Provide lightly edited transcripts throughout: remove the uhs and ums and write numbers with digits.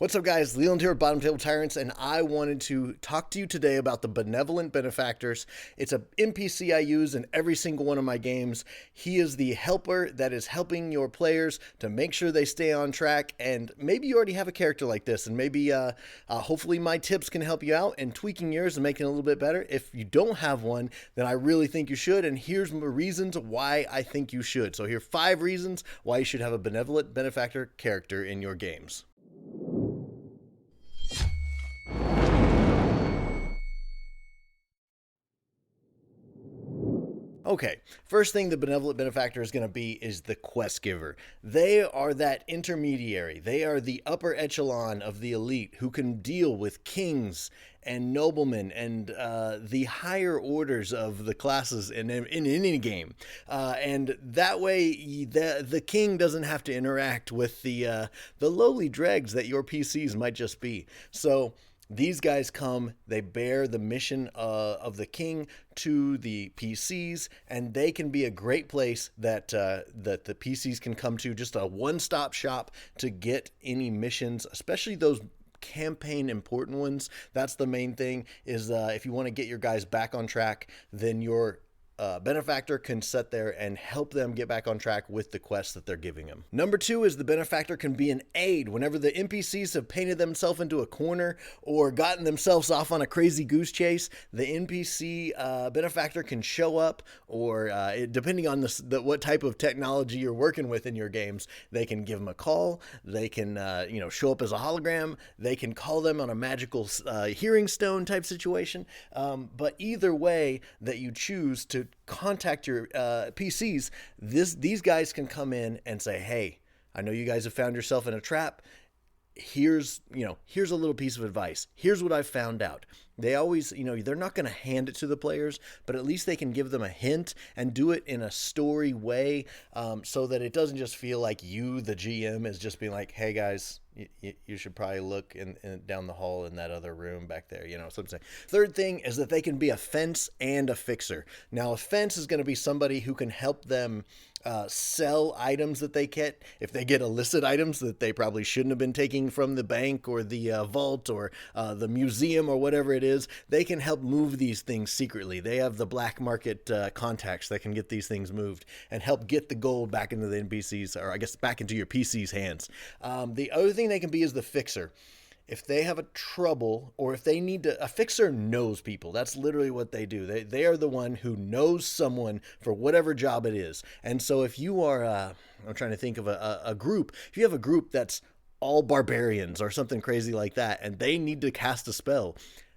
What's up, guys? Leland here at Bottom Table Tyrants, and I wanted to talk to you today about the Benevolent Benefactors. It's an NPC I use in every single one of my games. He is the helper that is helping your players to make sure they stay on track, and maybe you already have a character like this, and maybe hopefully my tips can help you out in tweaking yours and making it a little bit better. If you don't have one, then I really think you should, and here's the reasons why I think you should. So here are 5 reasons why you should have a Benevolent Benefactor character in your games. Okay, first thing the Benevolent Benefactor is going to be is the quest giver. They are that intermediary. They are the upper echelon of the elite who can deal with kings and noblemen and the higher orders of the classes in any game. And that way, the king doesn't have to interact with the lowly dregs that your PCs might just be. So these guys come, they bear the mission of the king to the PCs, and they can be a great place that the PCs can come to, just a one-stop shop to get any missions, especially those campaign important ones. That's the main thing, is if you want to get your guys back on track, then your Benefactor can sit there and help them get back on track with the quests that they're giving them. Number 2 is the Benefactor can be an aid whenever the NPCs have painted themselves into a corner or gotten themselves off on a crazy goose chase. The NPC Benefactor can show up, or depending on what type of technology you're working with in your games, they can give them a call. They can show up as a hologram. They can call them on a magical hearing stone type situation. But either way that you choose to contact your PCs, these guys can come in and say, hey, I know you guys have found yourself in a trap. Here's a little piece of advice. Here's what I've found out. They always, they're not going to hand it to the players, but at least they can give them a hint and do it in a story way, so that it doesn't just feel like you, the GM, is just being like, hey guys, you should probably look down the hall in that other room back there, so I'm saying. Third thing is that they can be a fence and a fixer. Now, a fence is going to be somebody who can help them sell items that they get. If they get illicit items that they probably shouldn't have been taking from the bank or the vault or the museum or whatever it is, they can help move these things secretly. They have the black market contacts that can get these things moved and help get the gold back into the NPCs, or I guess back into your PC's hands. The other thing they can be is the fixer. If they have a trouble, or if they need to, a fixer knows people. That's literally what they do. They are the one who knows someone for whatever job it is. And so if you are, I'm trying to think of a group. If you have a group that's all barbarians or something crazy like that, and they need to cast a spell,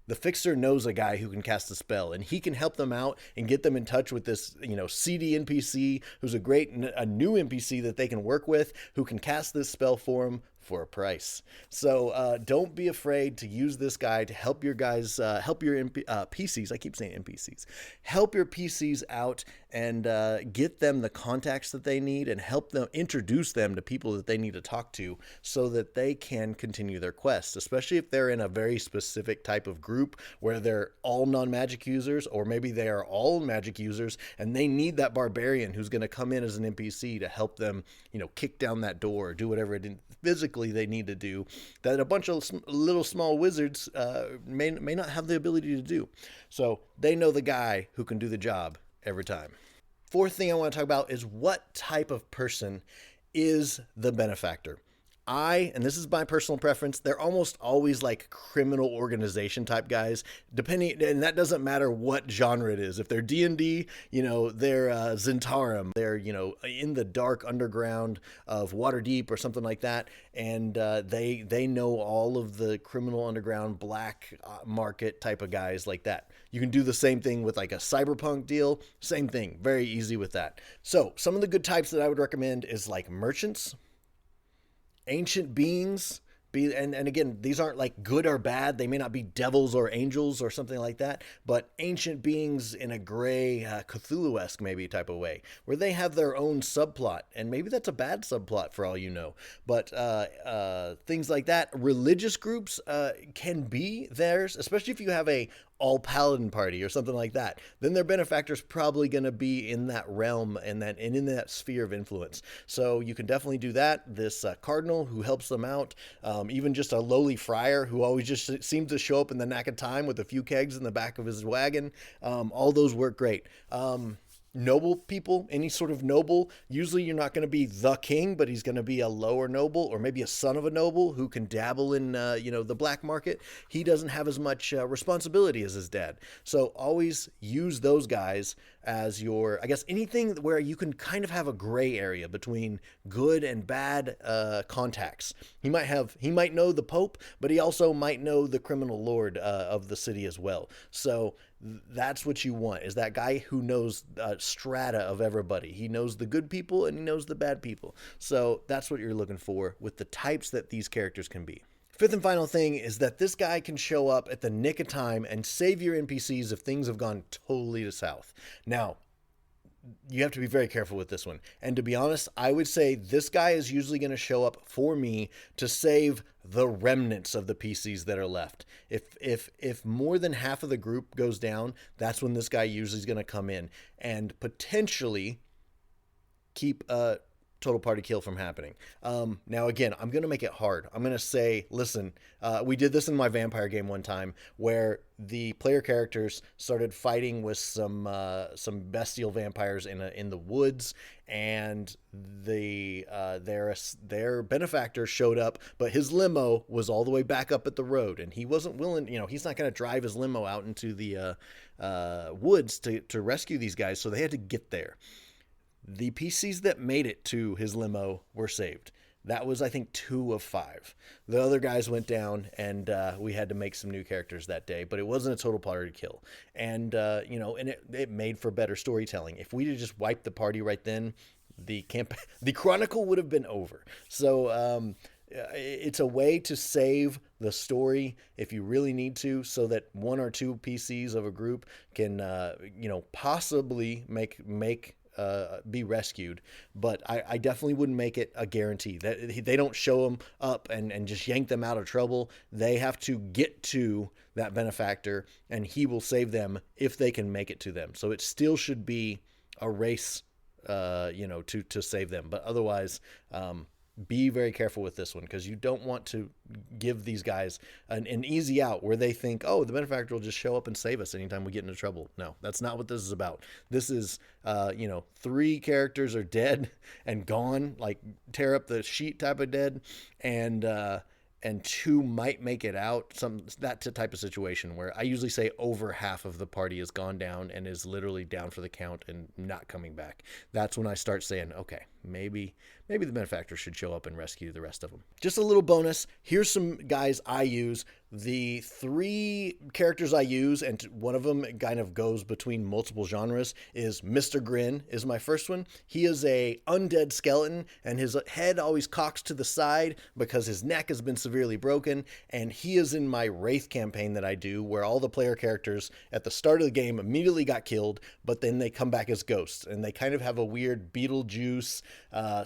the fixer knows a guy who can cast a spell, and he can help them out and get them in touch with this, CD NPC who's a new NPC that they can work with, who can cast this spell for them for a price. So don't be afraid to use this guy to help your guys, help your PCs. I keep saying NPCs. Help your PCs out and get them the contacts that they need, and help them introduce them to people that they need to talk to so that they can continue their quest, especially if they're in a very specific type of group where they're all non-magic users, or maybe they are all magic users and they need that barbarian who's going to come in as an NPC to help them, kick down that door or do whatever it physically they need to do that a bunch of little small wizards may not have the ability to do. So they know the guy who can do the job every time. Fourth thing I want to talk about is what type of person is the Benefactor. And this is my personal preference, they're almost always like criminal organization type guys, and that doesn't matter what genre it is. If they're D&D, they're Zentarum, they're, in the dark underground of Waterdeep or something like that, and they know all of the criminal underground black market type of guys like that. You can do the same thing with like a cyberpunk deal, same thing, very easy with that. So some of the good types that I would recommend is like merchants, ancient beings, and again, these aren't like good or bad. They may not be devils or angels or something like that, but ancient beings in a gray, Cthulhu-esque maybe type of way, where they have their own subplot, and maybe that's a bad subplot for all you know. But things like that. Religious groups can be theirs, especially if you have a all paladin party or something like that, then their benefactor's probably going to be in that realm and in that sphere of influence. So you can definitely do that. This cardinal who helps them out, even just a lowly friar who always just seems to show up in the knack of time with a few kegs in the back of his wagon. All those work great. Noble people, any sort of noble, usually you're not going to be the king, but he's going to be a lower noble or maybe a son of a noble who can dabble in the black market. He doesn't have as much responsibility as his dad, so always use those guys as your, I guess, anything where you can kind of have a gray area between good and bad contacts. He might know the Pope, but he also might know the criminal lord of the city as well. So that's what you want, is that guy who knows strata of everybody. He knows the good people and he knows the bad people. So that's what you're looking for with the types that these characters can be. Fifth and final thing is that this guy can show up at the nick of time and save your NPCs if things have gone totally to south. Now, you have to be very careful with this one. And to be honest, I would say this guy is usually going to show up for me to save the remnants of the PCs that are left. If more than half of the group goes down, that's when this guy usually is going to come in and potentially keep total party kill from happening. Now, again, I'm going to make it hard. I'm going to say, listen, we did this in my vampire game one time where the player characters started fighting with some bestial vampires in the woods, and their benefactor showed up, but his limo was all the way back up at the road, and he wasn't willing, he's not going to drive his limo out into the woods to rescue these guys, so they had to get there. The PCs that made it to his limo were saved. That was, I think, 2 of 5. The other guys went down, and we had to make some new characters that day, but it wasn't a total party kill. And, and it made for better storytelling. If we had just wiped the party right then, the Chronicle would have been over. So it's a way to save the story if you really need to, so that 1 or 2 PCs of a group can, possibly make be rescued, but I definitely wouldn't make it a guarantee that they don't show them up and just yank them out of trouble. They have to get to that benefactor, and he will save them if they can make it to them. So it still should be a race, to save them. But otherwise, be very careful with this one, because you don't want to give these guys an easy out where they think, oh, the benefactor will just show up and save us anytime we get into trouble. No, that's not what this is about. This is, 3 characters are dead and gone, like tear up the sheet type of dead, and 2 might make it out. That type of situation where I usually say over half of the party has gone down and is literally down for the count and not coming back. That's when I start saying, okay, maybe the benefactor should show up and rescue the rest of them. Just a little bonus. Here's some guys I use. The 3 characters I use, and one of them kind of goes between multiple genres, is Mr. Grin is my first one. He is a undead skeleton, and his head always cocks to the side because his neck has been severely broken, and he is in my Wraith campaign that I do, where all the player characters at the start of the game immediately got killed, but then they come back as ghosts, and they kind of have a weird Beetlejuice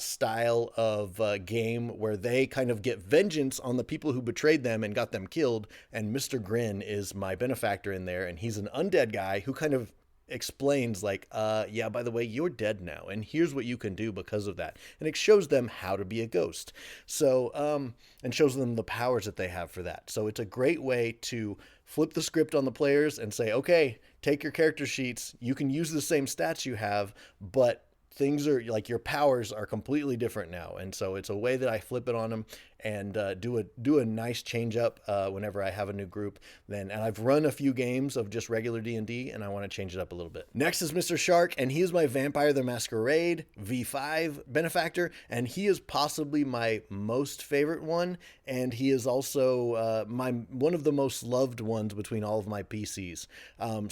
style of game where they kind of get vengeance on the people who betrayed them and got them killed. And Mr. Grin is my benefactor in there, and he's an undead guy who kind of explains like, yeah, by the way, you're dead now, and here's what you can do because of that. And it shows them how to be a ghost. So, and shows them the powers that they have for that. So it's a great way to flip the script on the players and say, okay, take your character sheets. You can use the same stats you have, but things are like, your powers are completely different now. And so it's a way that I flip it on them and do a nice change up whenever I have a new group. And I've run a few games of just regular D&D, and I want to change it up a little bit. Next is Mr. Shark, and he is my Vampire the Masquerade V5 benefactor, and he is possibly my most favorite one, and he is also one of the most loved ones between all of my PCs.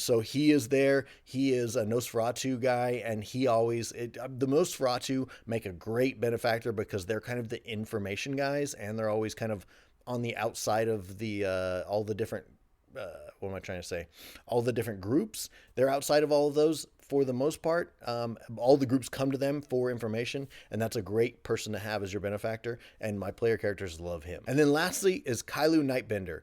So he is there. He is a Nosferatu guy, and he always the Nosferatu make a great benefactor because they're kind of the information guys, and they're always kind of on the outside of the all the different what am I trying to say? All the different groups. They're outside of all of those for the most part. All the groups come to them for information, and that's a great person to have as your benefactor, and my player characters love him. And then lastly is Kailu Nightbender.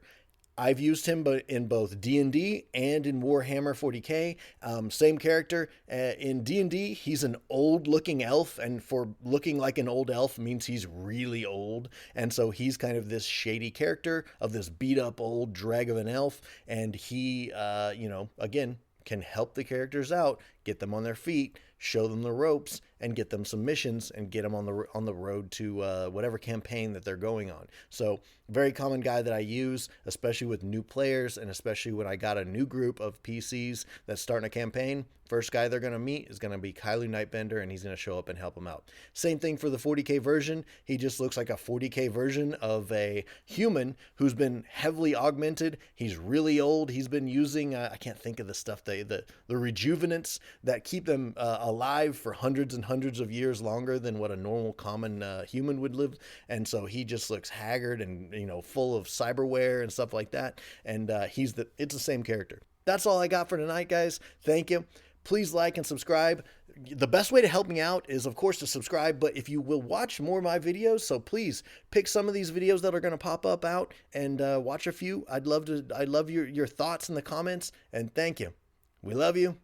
I've used him in both D&D and in Warhammer 40K. Same character. In D&D, he's an old-looking elf, and for looking like an old elf means he's really old. And so he's kind of this shady character of this beat-up old drag of an elf, and he, again, can help the characters out, get them on their feet, show them the ropes, and get them some missions and get them on the road to whatever campaign that they're going on. So very common guy that I use, especially with new players, and especially when I got a new group of PCs that's starting a campaign. First guy they're going to meet is going to be Kylo Nightbender, and he's going to show up and help them out. Same thing for the 40K version. He just looks like a 40K version of a human who's been heavily augmented. He's really old. He's been using, I can't think of the stuff, the rejuvenants that keep them alive for hundreds and hundreds of years longer than what a normal common human would live. And so he just looks haggard and, full of cyberware and stuff like that. And it's the same character. That's all I got for tonight, guys. Thank you. Please like and subscribe. The best way to help me out is, of course, to subscribe, but if you will watch more of my videos, so please pick some of these videos that are going to pop up out and watch a few. I'd love your thoughts in the comments, and thank you. We love you.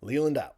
Leland out.